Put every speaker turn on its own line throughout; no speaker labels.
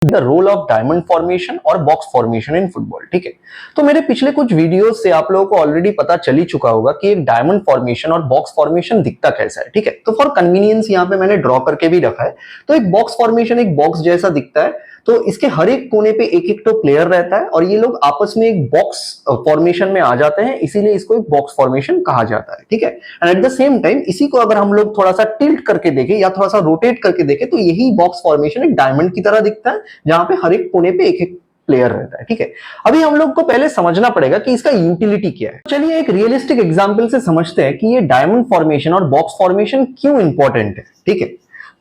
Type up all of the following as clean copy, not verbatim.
The role of diamond formation और box formation in football. ठीक है, तो मेरे पिछले कुछ वीडियोस से आप लोगों को ऑलरेडी पता चल ही चुका होगा कि एक डायमंड फॉर्मेशन और बॉक्स फॉर्मेशन दिखता कैसा है। ठीक है, तो फॉर कन्वीनियंस यहाँ पे मैंने ड्रॉ करके भी रखा है। तो एक बॉक्स फॉर्मेशन एक बॉक्स जैसा दिखता है, तो इसके हर एक कोने पे एक एक तो प्लेयर रहता है और ये लोग आपस में एक बॉक्स फॉर्मेशन में आ जाते हैं, इसीलिए इसको एक बॉक्स फॉर्मेशन कहा जाता है। ठीक है, and at the same time इसी को अगर हम लोग थोड़ा सा टिल्ट करके देखें या थोड़ा सा रोटेट करके देखें तो यही बॉक्स फॉर्मेशन एक डायमंड की तरह दिखता है, जहां पे हर एक कोने पे एक एक प्लेयर रहता है। ठीक है, अभी हम लोग को पहले समझना पड़ेगा कि इसका यूटिलिटी क्या है। चलिए एक रियलिस्टिक एग्जांपल से समझते हैं कि ये डायमंड फॉर्मेशन और बॉक्स फॉर्मेशन क्यों इंपॉर्टेंट है। ठीक है,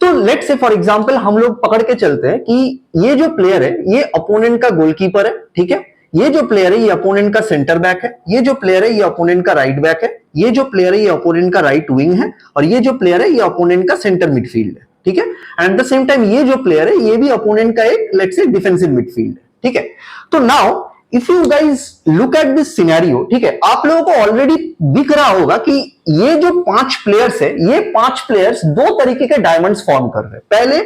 तो लेट्स से फॉर एग्जांपल हम लोग पकड़ के चलते हैं कि ये जो प्लेयर है ये अपोनेंट का गोलकीपर है। ठीक है, ये जो प्लेयर है ये अपोनेंट का सेंटर बैक है, ये जो प्लेयर है ये अपोनेंट का राइट बैक है, ये जो प्लेयर है ये अपोनेंट का राइट विंग है, और ये जो प्लेयर है ये अपोनेंट का सेंटर मिडफील्ड है। ठीक है, and at the same time ये जो प्लेयर है ये भी अपोनेंट का एक लेट्स से डिफेंसिव मिडफील्ड है। ठीक है, तो now if you guys look at this scenario, ठीक है, आप लोगों को ऑलरेडी दिख रहा होगा कि ये जो 5 प्लेयर्स है ये 5 प्लेयर्स 2 तरीके के डायमंड्स फॉर्म कर रहे हैं। पहले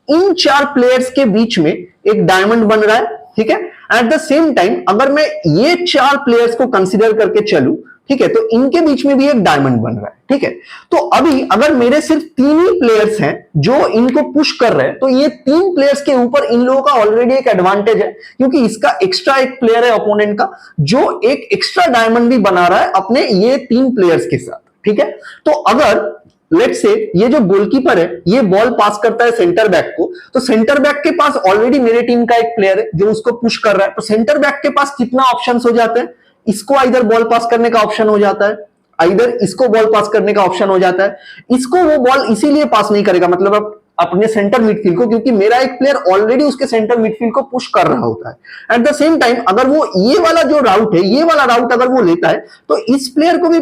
इन 4 प्लेयर्स के बीच में एक डायमंड बन रहा है। ठीक है, एट द सेम टाइम अगर मैं ये 4 प्लेयर्स को कंसीडर करके चलूं, ठीक है, तो इनके बीच में भी एक डायमंड बन रहा है। ठीक है, तो अभी अगर मेरे सिर्फ 3 ही प्लेयर्स हैं जो इनको पुश कर रहे हैं, तो ये 3 प्लेयर्स के ऊपर इन लोगों का ऑलरेडी एक एडवांटेज है, क्योंकि इसका एक्स्ट्रा एक प्लेयर है अपोनेंट का जो एक एक्स्ट्रा डायमंड भी बना रहा है अपने ये 3 प्लेयर्स के साथ। ठीक है, तो अगर लेट्स से ये जो गोलकीपर है ये बॉल पास करता है सेंटर बैक को, तो सेंटर बैक के पास ऑलरेडी मेरे टीम का एक प्लेयर है जो उसको पुश कर रहा है, तो सेंटर बैक के पास कितना ऑप्शंस हो जाते हैं, इसको आइदर बॉल पास करने का ऑप्शन हो जाता है, आइदर इसको बॉल पास करने का ऑप्शन हो जाता है। इसको वो बॉल इसीलिए पास नहीं करेगा, मतलब अपने सेंटर मिडफील्ड को, क्योंकि मेरा एक प्लेयर ऑलरेडी उसके सेंटर मिडफील्ड को पुश कर रहा होता है। एट द सेम टाइम अगर वो ये वाला जो राउट है ये वाला राउट अगर वो लेता है तो इस प्लेयर को भी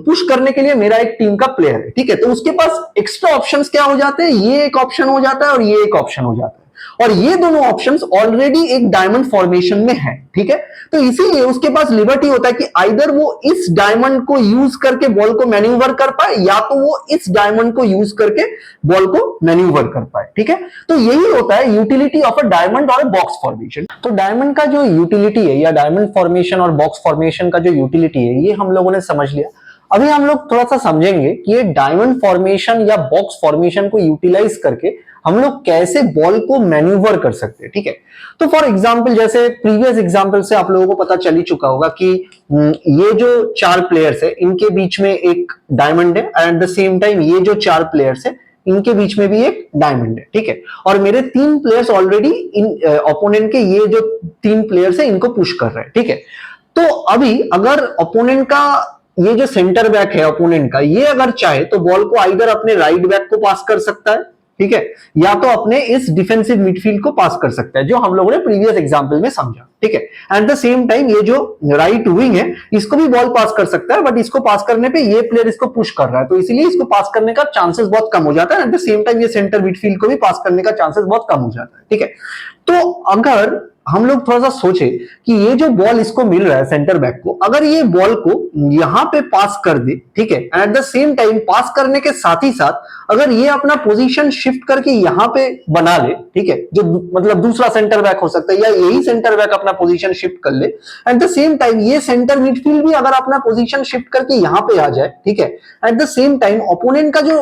पुश करने के लिए मेरा एक टीम का प्लेयर है। ठीक है, तो उसके पास एक्स्ट्रा ऑप्शंस क्या हो जाते हैं, ये एक ऑप्शन हो जाता है और ये एक ऑप्शन हो जाता है, और ये दोनों ऑप्शंस ऑलरेडी एक डायमंड फॉर्मेशन में है। ठीक है, तो इसीलिए उसके पास लिबर्टी होता है कि आइदर वो इस डायमंड को यूज करके बॉल को मैन्यूवर कर पाए या तो वो इस डायमंड को यूज करके बॉल को मैन्यूवर कर पाए। ठीक है, तो यही होता है यूटिलिटी ऑफ अ डायमंड और बॉक्स फॉर्मेशन। तो डायमंड का जो यूटिलिटी है या डायमंड फॉर्मेशन और बॉक्स फॉर्मेशन का जो यूटिलिटी है ये हम लोगों ने समझ लिया। अभी हम लोग थोड़ा सा समझेंगे कि ये डायमंड फॉर्मेशन या बॉक्स फॉर्मेशन को यूटिलाइज करके हम लोग कैसे बॉल को मैन्यूवर कर सकते हैं। ठीक है, तो फॉर एग्जांपल जैसे प्रीवियस एग्जांपल से आप लोगों को पता चल ही चुका होगा कि ये जो 4 प्लेयर्स है इनके बीच में एक डायमंड है, एट द सेम टाइम ये जो 4 प्लेयर्स है इनके बीच में भी एक डायमंड है। ठीक है, और मेरे 3 प्लेयर्स ऑलरेडी इन ओपोनेंट के ये जो 3 प्लेयर्स है इनको पुश कर रहे हैं। ठीक है, तो अभी अगर ओपोनेंट का ये जो सेंटर बैक है ओपोनेंट का ये अगर चाहे तो बॉल को आइदर अपने राइट बैक को पास कर सकता है, ठीक है, या तो अपने इस डिफेंसिव मिडफील्ड को पास कर सकता है जो हम लोगों ने प्रीवियस एग्जांपल में समझा। ठीक है, एट द सेम टाइम ये जो राइट विंग है इसको भी बॉल पास कर सकता है, बट इसको पास करने पे ये प्लेयर इसको पुश कर रहा है तो इसलिए इसको पास करने का चांसेस बहुत कम हो जाता है। एट द सेम टाइम ये सेंटर मिडफील्ड को भी पास करने का चांसेस बहुत कम हो जाता है। ठीक है, तो अगर हम लोग थोड़ा सा सोचे कि ये जो बॉल इसको मिल रहा है सेंटर बैक को, अगर ये बॉल को यहां पे पास कर दे, ठीक है, at the same time pass करने के साथ ही साथ अगर ये अपना पोजीशन शिफ्ट करके यहां पे बना ले, ठीक है, जो मतलब दूसरा सेंटर बैक हो सकता है या यही सेंटर बैक अपना पोजीशन शिफ्ट कर ले, एट द सेम टाइम ये सेंटर मिडफील्ड भी अगर अपना पोजीशन शिफ्ट करके यहां पे आ जाए, ठीक है, at the same time opponent का जो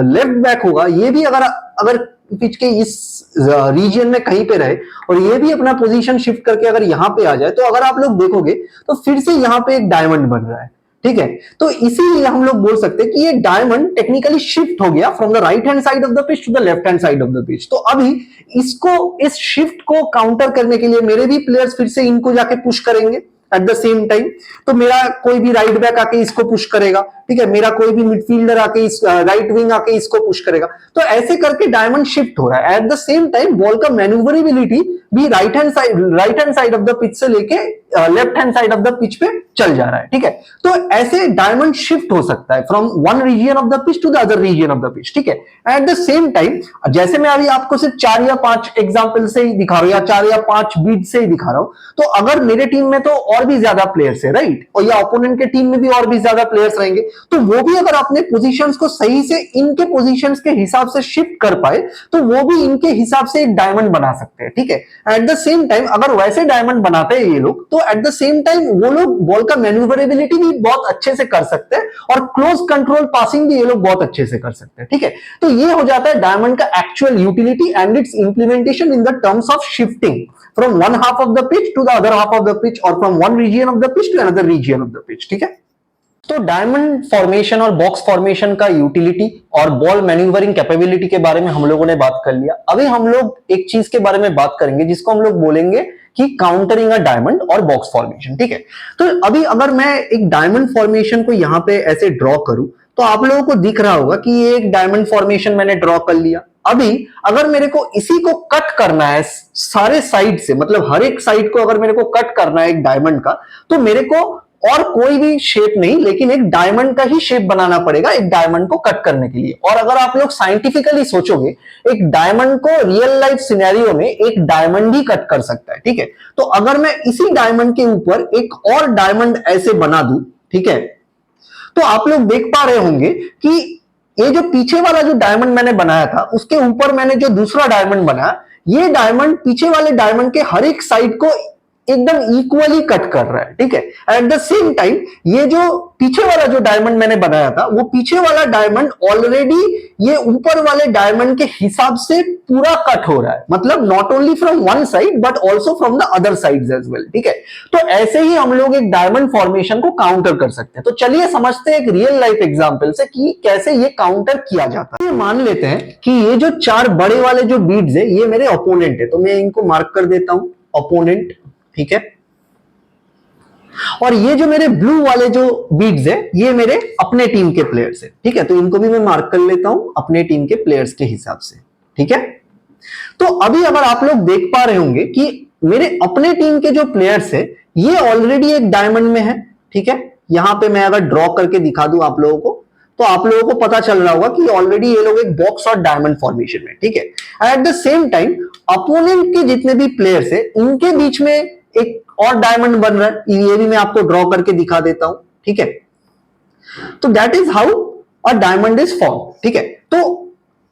लेफ्ट बैक होगा ये भी अगर पिच के इस रीजन में कहीं पे रहे और ये भी अपना पोजीशन शिफ्ट करके अगर यहां पे आ जाए, तो अगर आप लोग देखोगे तो फिर से यहां पे एक डायमंड बन रहा है। ठीक है, तो इसीलिए हम लोग बोल सकते हैं कि ये डायमंड टेक्निकली शिफ्ट हो गया from the right hand side of the pitch to the left hand side of the pitch. तो अभी इस शिफ्ट को काउंटर करने के लिए मेरे भी प्लेयर्स फिर से इनको जाके पुश करेंगे एट द सेम टाइम, तो मेरा कोई भी राइट बैक आके इसको पुश करेगा, ठीक है, मेरा कोई भी मिडफील्डर आके इस राइट विंग आके इसको पुश करेगा, तो ऐसे करके डायमंड शिफ्ट हो रहा है। At the same time ball का मैन्यूवरेबिलिटी भी right hand side of the pitch से लेके left hand side of the pitch पे चल जा रहा है। ठीक है, तो ऐसे डायमंड शिफ्ट हो सकता है from one region of the pitch to the other region of the pitch. ठीक है, एट द सेम टाइम जैसे मैं अभी आपको सिर्फ 4 या 5 एग्जांपल से ही दिखा रहा हूं या 4 या 5 बीट से ही दिखा रहा हूं, तो अगर मेरे टीम में तो और भी ज्यादा प्लेयर्स है, राइट, और या ओपोनेंट के टीम में भी और भी ज्यादा प्लेयर्स रहेंगे, तो वो भी अगर अपने पोजीशंस को सही से इनके पोजीशंस के हिसाब से शिफ्ट कर पाए तो वो भी इनके हिसाब से एक डायमंड बना सकते हैं, ठीक है। एट द सेम टाइम अगर वैसे डायमंड बनाते हैं ये लोग तो एट द सेम टाइम वो लोग बॉल का मैन्यूवरेबिलिटी भी बहुत अच्छे से कर सकते हैं और क्लोज कंट्रोल पासिंग भी ये लोग बहुत अच्छे से कर सकते हैं, ठीक है। तो ये हो जाता है डायमंड का actual utility and its implementation in the terms of shifting from one half of the pitch to the other half of the pitch और from one region of the pitch to another region of the pitch, ठीक है। तो diamond formation और box formation का utility और ball manoeuvring capability के बारे में हम लोगों ने बात कर लिया। अभी हम लोग एक चीज के बारे में बात करेंगे जिसको हम लोग बोलेंगे कि काउंटरिंग अ डायमंड और बॉक्स फॉर्मेशन, ठीक है। तो अभी अगर मैं एक डायमंड फॉर्मेशन को यहां पे ऐसे ड्रॉ करूं तो आप लोगों को दिख रहा होगा कि ये एक डायमंड फॉर्मेशन मैंने ड्रॉ कर लिया। अभी अगर मेरे को इसी को कट करना है सारे साइड से, मतलब हर एक साइड को अगर मेरे को कट करना है एक डायमंड का, तो मेरे को और कोई भी शेप नहीं लेकिन एक डायमंड का ही शेप बनाना पड़ेगा एक डायमंड को कट करने के लिए। और अगर आप लोग साइंटिफिकली सोचोगे एक डायमंड को रियल लाइफ सिनेरियो में एक डायमंड ही कट कर सकता है, ठीक है। तो अगर मैं इसी डायमंड के ऊपर एक और डायमंड ऐसे बना दूं, ठीक है, तो आप लोग देख पा रहे होंगे कि ये जो पीछे वाला जो डायमंड मैंने बनाया था उसके ऊपर मैंने जो दूसरा डायमंड बनाया, ये डायमंड पीछे वाले डायमंड के हर एक साइड को एकदम इक्वली कट कर रहा है, ठीक है। एट द सेम टाइम ये जो पीछे वाला जो डायमंड मैंने बनाया था वो पीछे वाला डायमंड ऑलरेडी ये ऊपर वाले डायमंड के हिसाब से पूरा कट हो रहा है, मतलब not only from one side but also from the other sides as well, ठीक है। तो ऐसे ही हम लोग एक डायमंड फॉर्मेशन को काउंटर कर सकते हैं। तो चलिए समझते हैं एक रियल लाइफ एग्जांपल से कि कैसे ये काउंटर किया जाता है। मान लेते हैं कि ये जो चार बड़े वाले जो बीड्स है ये मेरे ओपोनेंट है, तो मैं इनको मार्क कर देता हूं ओपोनेंट, ठीक है। और ये जो मेरे ब्लू वाले जो बीड्स है ये मेरे अपने टीम के प्लेयर्स है, ठीक है। तो इनको भी मैं मार्क कर लेता हूं अपने टीम के प्लेयर्स के हिसाब से, ठीक है। तो अभी अगर आप लोग देख पा रहे होंगे कि मेरे अपने टीम के जो प्लेयर्स है ये ऑलरेडी एक डायमंड में है, ठीक है। यहां पे मैं अगर ड्रॉ करके दिखा दूं आप लोगों को तो आप लोगों को पता चल रहा होगा कि ऑलरेडी ये लोग एक बॉक्स और डायमंड फॉर्मेशन में, ठीक है। At the same time opponent के जितने भी प्लेयर्स है इनके बीच में एक और डायमंड बन रहा है, ये भी मैं आपको ड्रॉ करके दिखा देता हूं, ठीक है। तो that is how a diamond is form, ठीक है। तो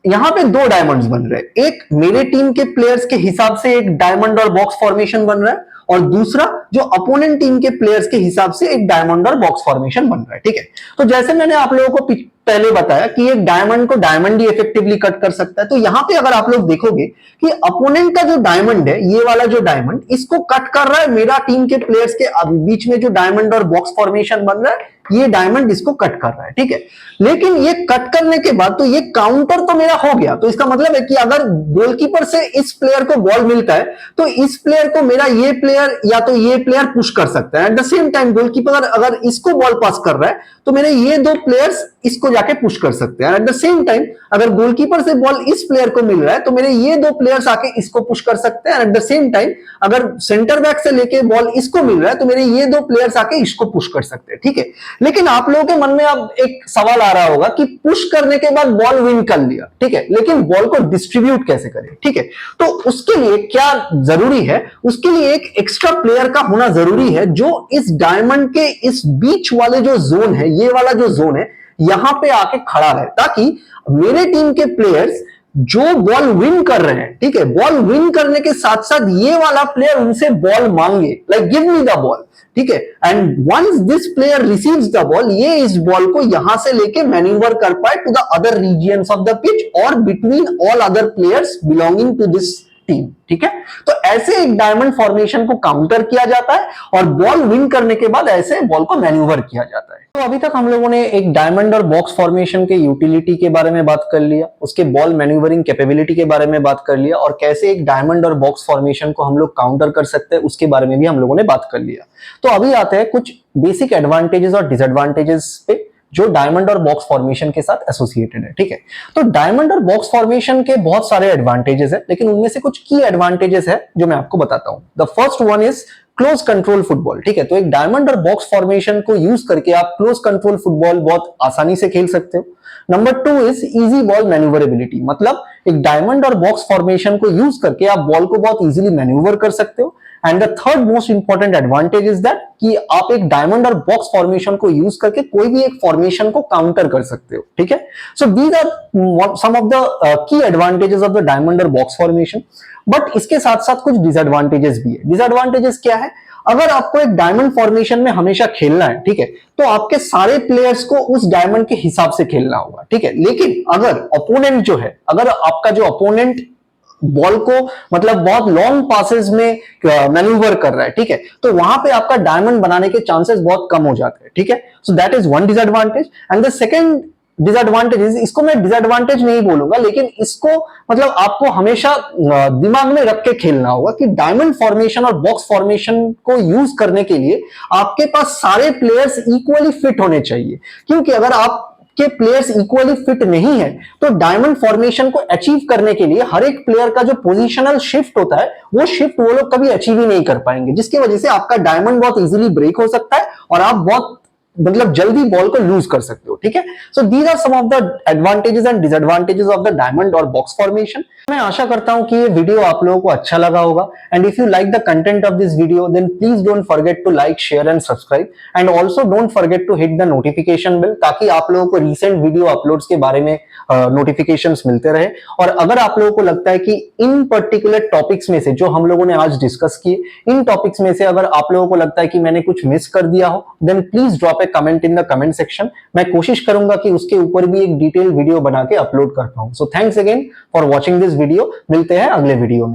यहां पे दो डायमंड्स बन रहे हैं, एक मेरे टीम के प्लेयर्स के हिसाब से एक डायमंड और बॉक्स फॉर्मेशन बन रहा है और दूसरा जो अपोनेंट टीम के प्लेयर्स के हिसाब से एक डायमंड और बॉक्स फॉर्मेशन बन रहा है, ठीक है। तो जैसे मैंने आप लोगों को पहले बताया कि एक डायमंड को डायमंड ही इफेक्टिवली कट कर सकता है, तो यहां पे अगर आप लोग देखोगे कि अपोनेंट का जो डायमंड है ये वाला जो डायमंड इसको कट कर रहा है मेरा टीम के प्लेयर्स के बीच में जो डायमंड और बॉक्स फॉर्मेशन बन रहा है ये डायमंड इसको कट कर रहा है, ठीक है। लेकिन ये कट करने के बाद तो ये काउंटर तो मेरा हो गया, तो इसका मतलब है कि अगर गोलकीपर से इस प्लेयर को बॉल मिलता है तो इस प्लेयर को मेरा ये प्लेयर या तो ये प्लेयर पुश कर सकता है। At the same time goalkeeper अगर इसको बॉल पास कर रहा है तो मेरे ये दो प्लेयर्स इसको जाके पुश कर सकते हैं। एट द सेम टाइम अगर गोलकीपर से बॉल इस प्लेयर को मिल रहा है तो मेरे ये दो प्लेयर्स आके इसको पुश कर सकते हैं। एट द सेम टाइम अगर सेंटर बैक से लेके बॉल इसको मिल रहा है तो मेरे ये दो प्लेयर्स आके इसको पुश कर सकते हैं, ठीक है। लेकिन आप लोगों के मन में अब एक सवाल आ रहा होगा कि पुश करने के बाद बॉल विन कर लिया, ठीक है, लेकिन बॉल को डिस्ट्रीब्यूट कैसे करें, ठीक है। तो उसके लिए क्या जरूरी है, उसके लिए एक एक्स्ट्रा प्लेयर का होना जरूरी है जो इस डायमंड के इस बीच वाले जो जोन है, ये वाला जो जोन है यहां पे आके खड़ा रहे, ताकि मेरे टीम के प्लेयर्स जो बॉल विन कर रहे हैं, ठीक है, बॉल विन करने के साथ साथ ये वाला प्लेयर उनसे बॉल मांगे, like give me the ball, ठीक है। And once this player receives the ball, ये इस बॉल को यहां से लेके मैन्यूवर कर पाए to the other regions of the pitch और between all other players belonging to this team, ठीक है। तो ऐसे एक डायमंड फॉर्मेशन को काउंटर किया जाता है और बॉल विन करने के बाद ऐसे बॉल को मैन्यूवर किया जाता है। तो अभी तक हम लोगों ने एक डायमंड और बॉक्स फॉर्मेशन के यूटिलिटी के बारे में बात कर लिया, उसके बॉल मैन्यूवरिंग कैपेबिलिटी के बारे में बात कर लिया और कैसे एक डायमंड और बॉक्स फॉर्मेशन को हम लोग काउंटर कर सकते हैं उसके बारे में भी हम लोगों ने बात कर लिया। तो अभी आते हैं कुछ बेसिक एडवांटेजेस और डिसएडवांटेजेस पे जो डायमंड और बॉक्स फॉर्मेशन के साथ एसोसिएटेड है, ठीक है। तो डायमंड और बॉक्स फॉर्मेशन के बहुत सारे एडवांटेजेस है, लेकिन उनमें से कुछ की एडवांटेजेस है जो मैं आपको बताता हूं। The first one is close control football, ठीक है। तो एक डायमंड और बॉक्स फॉर्मेशन को यूज करके आप क्लोज कंट्रोल फुटबॉल बहुत आसानी से खेल सकते हो। Number 2 is easy ball manoeuvrability, मतलब एक डायमंड और बॉक्स फॉर्मेशन को यूज करके आप बॉल को बहुत इजीली मैन्यूवर कर सकते हो। And the third most important advantage is that कि आप एक डायमंड और बॉक्स फॉर्मेशन को यूज करके कोई भी एक फॉर्मेशन को काउंटर कर सकते हो, ठीक है। So these are some of the key advantages of the diamond और बॉक्स फॉर्मेशन। बट इसके साथ साथ कुछ डिसएडवांटेजेस भी है। डिसएडवांटेजेस क्या है? अगर आपको एक डायमंड फॉर्मेशन में हमेशा खेलना है, ठीक है, तो आपके सारे प्लेयर्स को उस डायमंड के हिसाब से खेलना होगा, ठीक है। लेकिन अगर ओपोनेंट जो है, अगर आपका जो ओपोनेंट बॉल को मतलब बहुत लॉन्ग पासेस में मैन्यूवर कर रहा है, ठीक है, तो वहां पे आपका डायमंड बनाने के चांसेस बहुत कम हो जाते हैं, ठीक है। So that is one disadvantage. And the second disadvantage, इसको मैं डिसएडवांटेज नहीं बोलूंगा, लेकिन इसको मतलब आपको हमेशा दिमाग में रख के खेलना होगा कि डायमंड फॉर्मेशन और बॉक्स फॉर्मेशन को यूज करने के लिए आपके पास सारे प्लेयर्स इक्वली फिट होने चाहिए। क्योंकि अगर आप के प्लेयर्स इक्वली फिट नहीं है तो डायमंड फॉर्मेशन को अचीव करने के लिए हर एक प्लेयर का जो पोजीशनल शिफ्ट होता है वो शिफ्ट वो लोग कभी अचीव ही नहीं कर पाएंगे, जिसकी वजह से आपका डायमंड बहुत इजीली ब्रेक हो सकता है और आप बहुत मतलब जल्दी बॉल को लूज कर सकते हो, ठीक है। So these are some of the advantages and disadvantages of the diamond और बॉक्स फॉर्मेशन। मैं आशा करता हूं कि ये वीडियो आप लोगों को अच्छा लगा होगा। And if you like the content of this video then please don't forget to like, share and subscribe. And also don't forget to hit the notification bell, ताकि आप लोगों को रिसेंट वीडियो अपलोड्स के बारे में नोटिफिकेशंस मिलते रहे। और अगर आप लोगों को लगता है कि इन पर्टिकुलर टॉपिक्स में से जो हम लोगों ने आज डिस्कस किए, इन टॉपिक्स में से अगर आप लोगों को लगता है कि मैंने कुछ मिस कर दिया हो, then please drop a comment in the comment section. मैं कोशिश करूंगा कि उसके ऊपर भी एक डिटेल वीडियो बना के अपलोड कर पाऊं। So thanks again for watching this video. मिलते हैं अगले वीडियो में।